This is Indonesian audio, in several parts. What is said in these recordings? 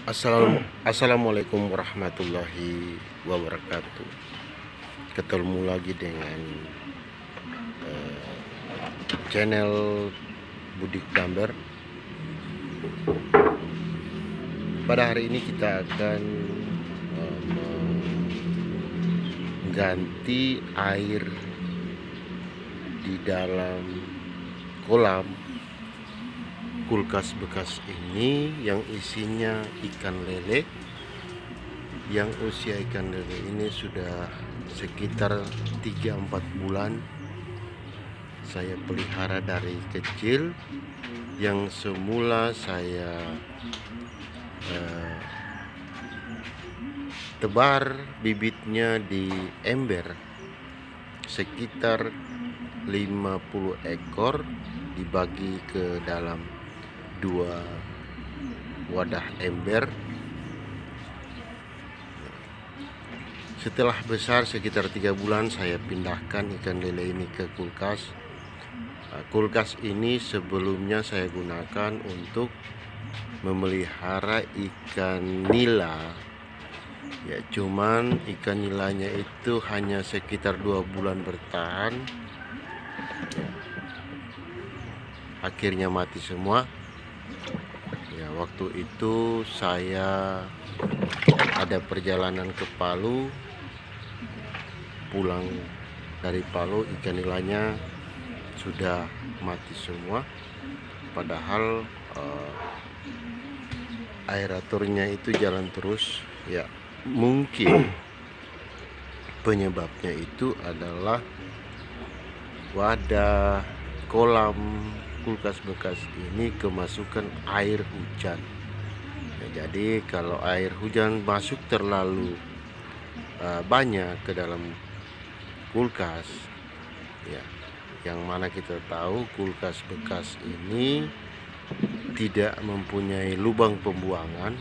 Assalamualaikum warahmatullahi wabarakatuh. Ketemu lagi dengan channel Budik Damber. Pada hari ini kita akan mengganti air di dalam kolam kulkas bekas ini yang isinya ikan lele, yang usia ikan lele ini sudah sekitar 3-4 bulan saya pelihara dari kecil. Yang semula saya tebar bibitnya di ember sekitar 50 ekor, dibagi ke dalam 2 wadah ember. Setelah besar sekitar 3 bulan saya pindahkan ikan lele ini ke kulkas. Kulkas ini sebelumnya saya gunakan untuk memelihara ikan nila. Ya, cuman ikan nilanya itu hanya sekitar 2 bulan bertahan. Ya, akhirnya mati semua. Ya, waktu itu saya ada perjalanan ke Palu. Pulang dari Palu, ikan nilanya sudah mati semua. Padahal aeratornya itu jalan terus. Ya, mungkin penyebabnya itu adalah wadah kolam kulkas bekas ini kemasukan air hujan. Ya, jadi kalau air hujan masuk terlalu banyak ke dalam kulkas, ya, yang mana kita tahu kulkas bekas ini tidak mempunyai lubang pembuangan,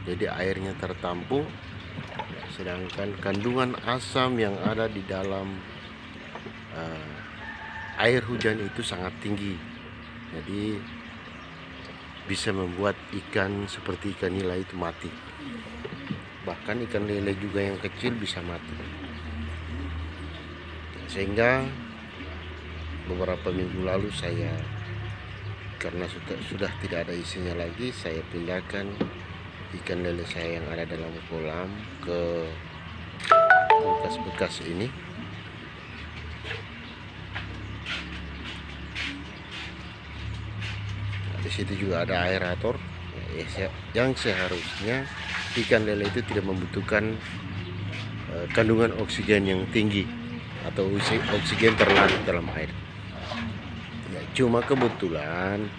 jadi airnya tertampung, sedangkan kandungan asam yang ada di dalam air hujan itu sangat tinggi. Jadi bisa membuat ikan seperti ikan nila itu mati. Bahkan ikan lele juga yang kecil bisa mati. Sehingga beberapa minggu lalu saya, karena sudah tidak ada isinya lagi, saya pindahkan ikan lele saya yang ada dalam kolam ke kulkas bekas ini. Nah, di situ juga ada aerator yang seharusnya ikan lele itu tidak membutuhkan kandungan oksigen yang tinggi atau oksigen terlarut dalam air. Ya, cuma kebetulan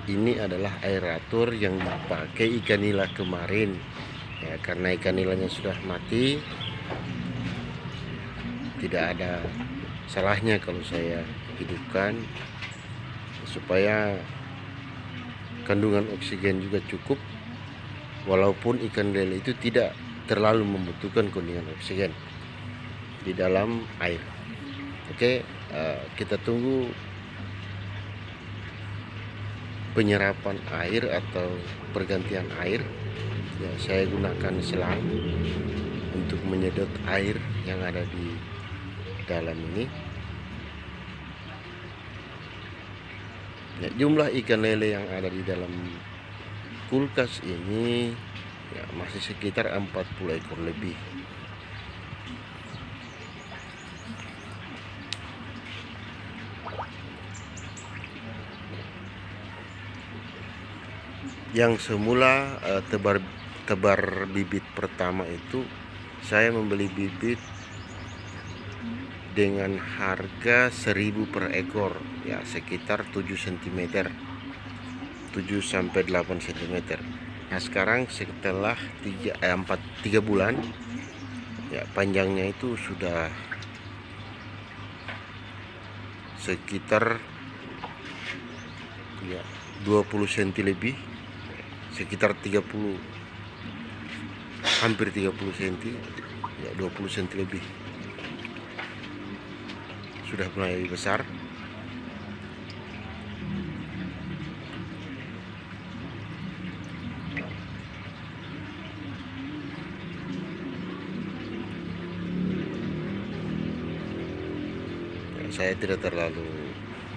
ini adalah aerator yang dipakai ikan nila kemarin. Ya, karena ikan nilanya sudah mati, tidak ada salahnya kalau saya hidupkan supaya kandungan oksigen juga cukup, walaupun ikan lele itu tidak terlalu membutuhkan kandungan oksigen di dalam air. Oke, kita tunggu penyerapan air atau pergantian air. Ya, saya gunakan selang untuk menyedot air yang ada di dalam ini. Ya, jumlah ikan lele yang ada di dalam kulkas ini ya masih sekitar 40 ekor lebih. Yang semula tebar bibit pertama itu saya membeli bibit dengan harga 1.000 per ekor, ya sekitar 7 cm, 7 sampai 8 cm. Nah, sekarang setelah 3 bulan, ya panjangnya itu sudah sekitar ya 20 cm lebih, sekitar 30, hampir 30 cm, ya 20 cm lebih. Sudah mulai besar. saya tidak terlalu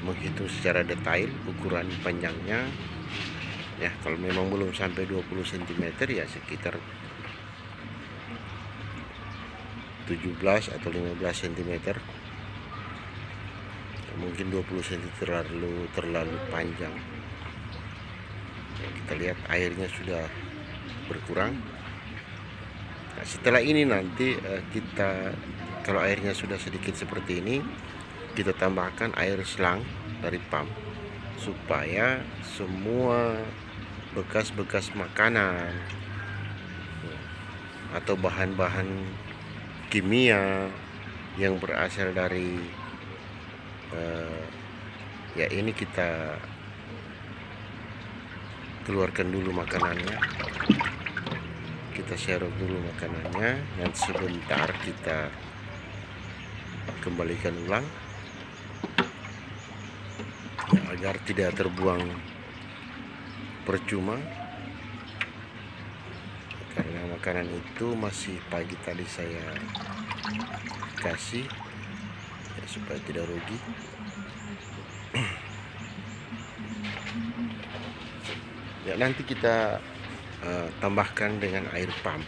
menghitung secara detail ukuran panjangnya ya. Kalau memang belum sampai 20 cm ya sekitar 17 atau 15 cm. Mungkin 20 cm terlalu panjang. Kita lihat airnya sudah berkurang. Nah, setelah ini nanti kita, kalau airnya sudah sedikit seperti ini, kita tambahkan air selang dari pump supaya semua bekas-bekas makanan atau bahan-bahan kimia yang berasal dari ya ini kita keluarkan dulu makanannya, kita serok dulu makanannya, dan sebentar kita kembalikan ulang ya, agar tidak terbuang percuma, karena makanan itu masih pagi tadi saya kasih ya, supaya tidak rugi. Ya, nanti kita tambahkan dengan air pump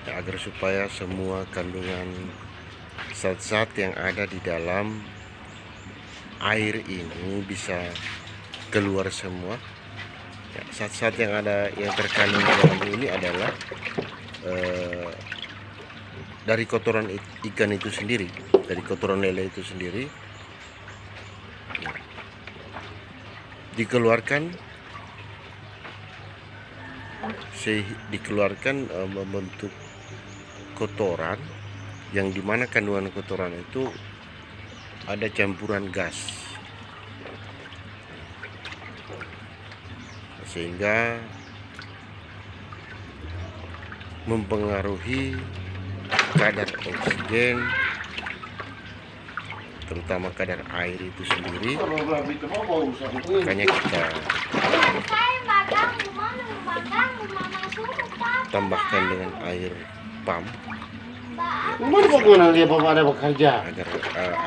ya, agar supaya semua kandungan zat-zat yang ada di dalam air ini bisa keluar semua. Ya, zat-zat yang ada yang terkandung di dalam ini adalah dari kotoran ikan itu sendiri, dari kotoran lele itu sendiri, ya, dikeluarkan membentuk kotoran yang dimana kandungan kotoran itu ada campuran gas, sehingga mempengaruhi kadar oksigen, terutama kadar air itu sendiri. Makanya kita tambahkan dengan air pump ya, agar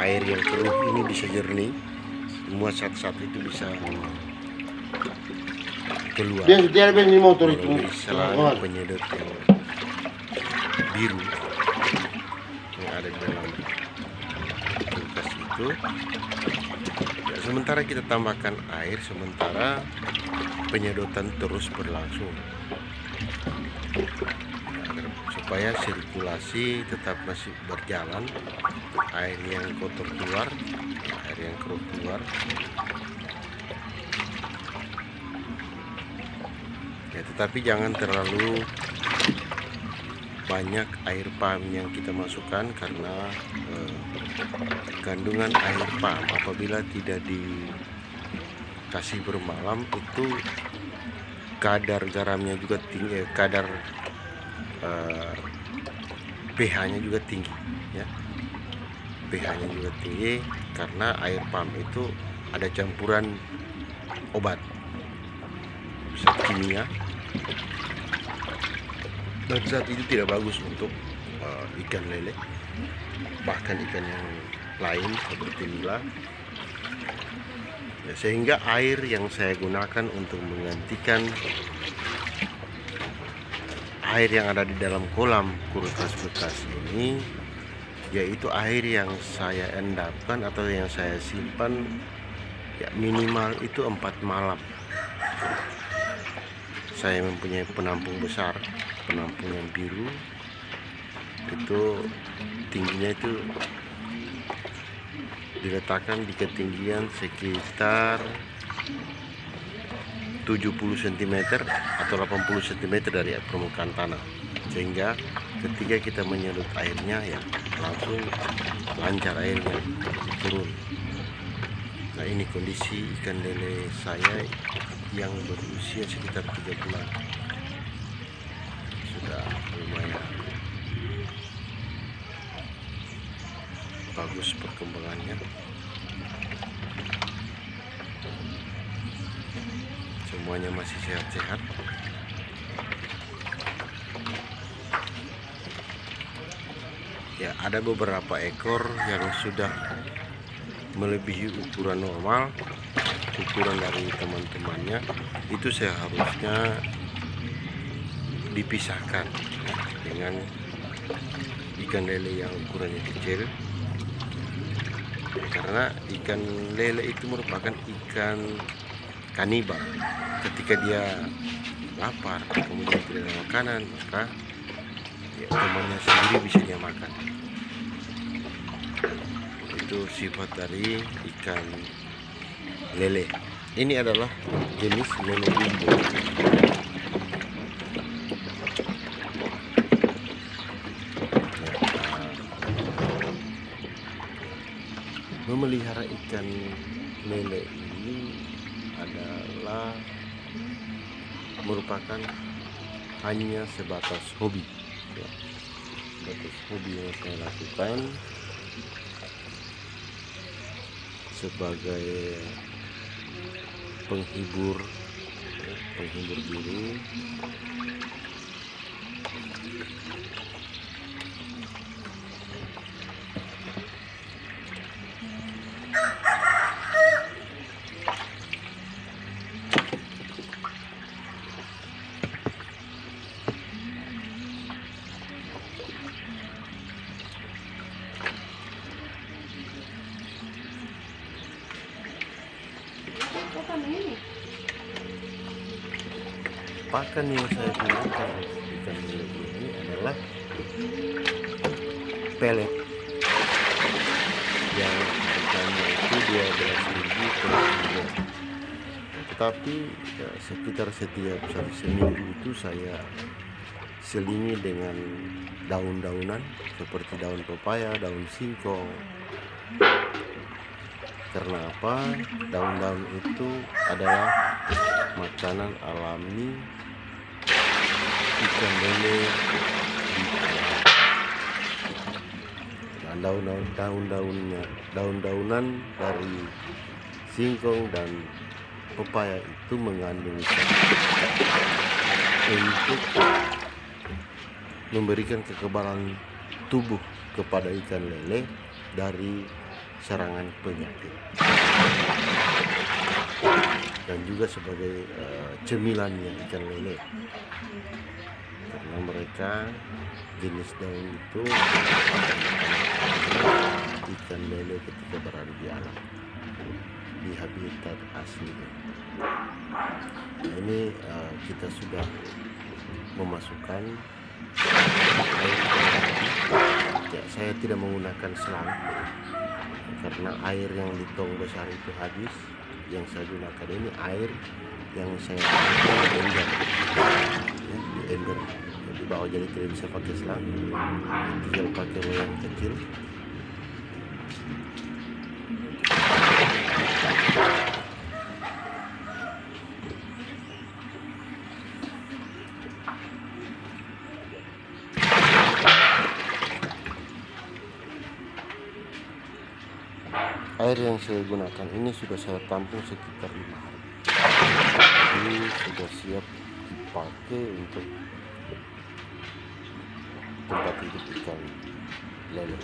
air yang keruh ini bisa jernih, semua zat-zat itu bisa keluar melalui selang penyedot yang biru yang ada di dalam kulkas itu ya. Sementara kita tambahkan air, sementara penyedotan terus berlangsung agar supaya sirkulasi tetap masih berjalan, air yang kotor keluar, air yang keruh keluar ya. Tetapi jangan terlalu banyak air pump yang kita masukkan, karena kandungan air pump apabila tidak dikasih bermalam itu kadar garamnya juga tinggi, kadar pH-nya juga tinggi ya. pH-nya juga tinggi karena air pump itu ada campuran obat, zat kimia, dan zat itu tidak bagus untuk ikan lele, bahkan ikan yang lain seperti nila ya. Sehingga air yang saya gunakan untuk menggantikan air yang ada di dalam kolam kulkas bekas ini, yaitu air yang saya endapkan atau yang saya simpan ya, minimal itu 4 malam. Saya mempunyai penampung besar, penampung yang biru, itu tingginya itu diletakkan di ketinggian sekitar 70 cm atau 80 cm dari permukaan tanah, sehingga ketika kita menyedot airnya ya langsung lancar airnya turun. Nah, ini kondisi ikan lele saya yang berusia sekitar 3 bulan, sudah lumayan bagus perkembangannya. Semuanya masih sehat-sehat. Ya, ada beberapa ekor yang sudah melebihi ukuran normal, ukuran dari teman-temannya, itu seharusnya dipisahkan dengan ikan lele yang ukurannya kecil, karena ikan lele itu merupakan ikan kanibal. Ketika dia lapar kemudian tidak ada makanan, maka ya, temannya sendiri bisa dia makan. Itu sifat dari ikan lele. Ini adalah jenis lele bumbu. Memelihara ikan lele ini adalah merupakan hanya sebatas hobi, ya. Sebatas hobi yang saya lakukan sebagai penghibur, ya, penghibur diri. Pakan yang saya gunakan ikan lele ini adalah pelet yang harganya itu 12.000 per kilo. Tetapi ya, sekitar setiap seminggu itu saya selingi dengan daun-daunan seperti daun pepaya, daun singkong. Karena apa? Daun-daun itu adalah makanan alami ikan lele di alam. Dan daun-daunan dari singkong dan pepaya itu mengandung zat untuk memberikan kekebalan tubuh kepada ikan lele dari serangan penyakit, dan juga sebagai cemilannya ikan lele, karena mereka jenis daun itu ikan lele ketika berada di alam, di habitat aslinya. Nah, ini kita sudah memasukkan air. Ya, saya tidak menggunakan selang karena air yang di tong besar itu habis. Yang saya gunakan ini air yang saya pakai di ember, ya, di ember di bawah, jadi tidak bisa pakai selang, tinggal pakai loyang kecil. Air yang saya gunakan ini sudah saya tampung sekitar 5 hari. Ini sudah siap dipakai untuk tempat hidup ikan lele.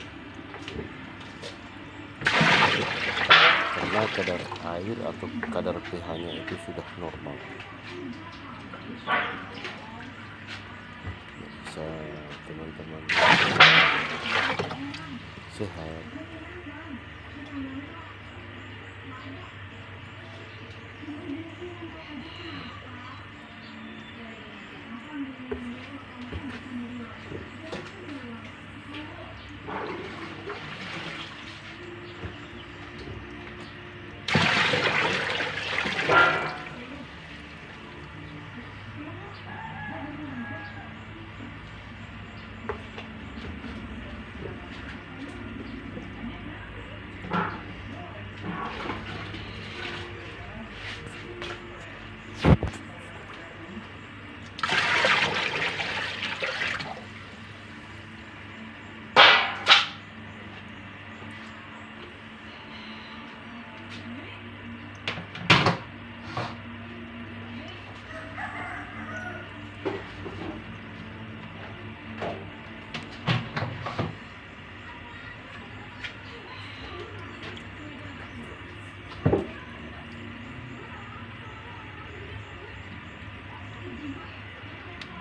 Karena kadar air atau kadar pH-nya itu sudah normal. Bisa teman-teman sehat.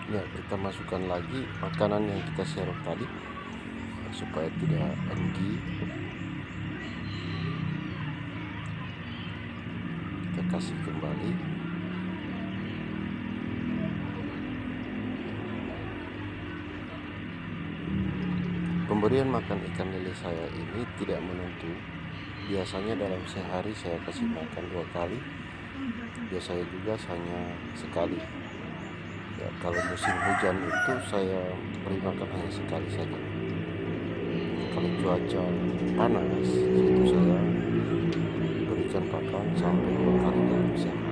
Ya, kita masukkan lagi makanan yang kita serok tadi supaya tidak rugi. Kita kasih kembali. Pemberian makan ikan lele saya ini tidak menentu. Biasanya dalam sehari saya kasih makan 2 kali. Biasanya juga hanya sekali. Ya, kalau musim hujan itu saya beri makan hanya sekali saja. Kalau cuaca panas, itu saya berikan pakan sampai 2 kali dalam sehari.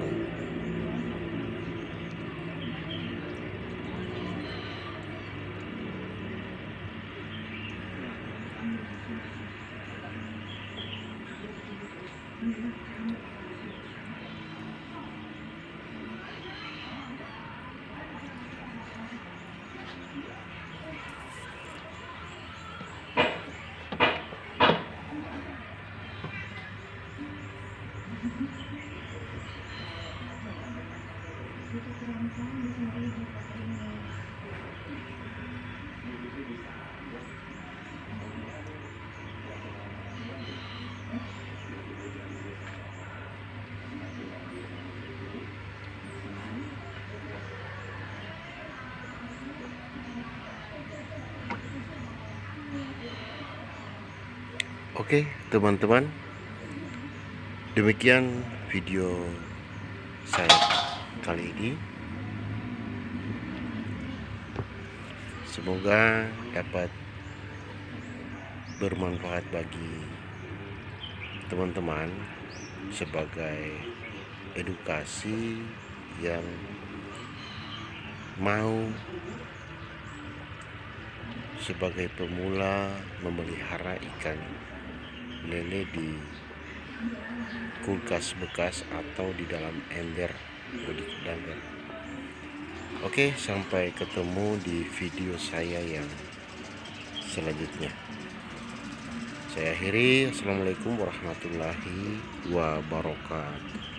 Oke, teman-teman, demikian video saya kali ini. Semoga dapat bermanfaat bagi teman-teman sebagai edukasi yang mau sebagai pemula memelihara ikan lele di kulkas bekas atau di dalam ember bedik ember. Oke, sampai ketemu di video saya yang selanjutnya. Saya akhiri. Assalamualaikum warahmatullahi wabarakatuh.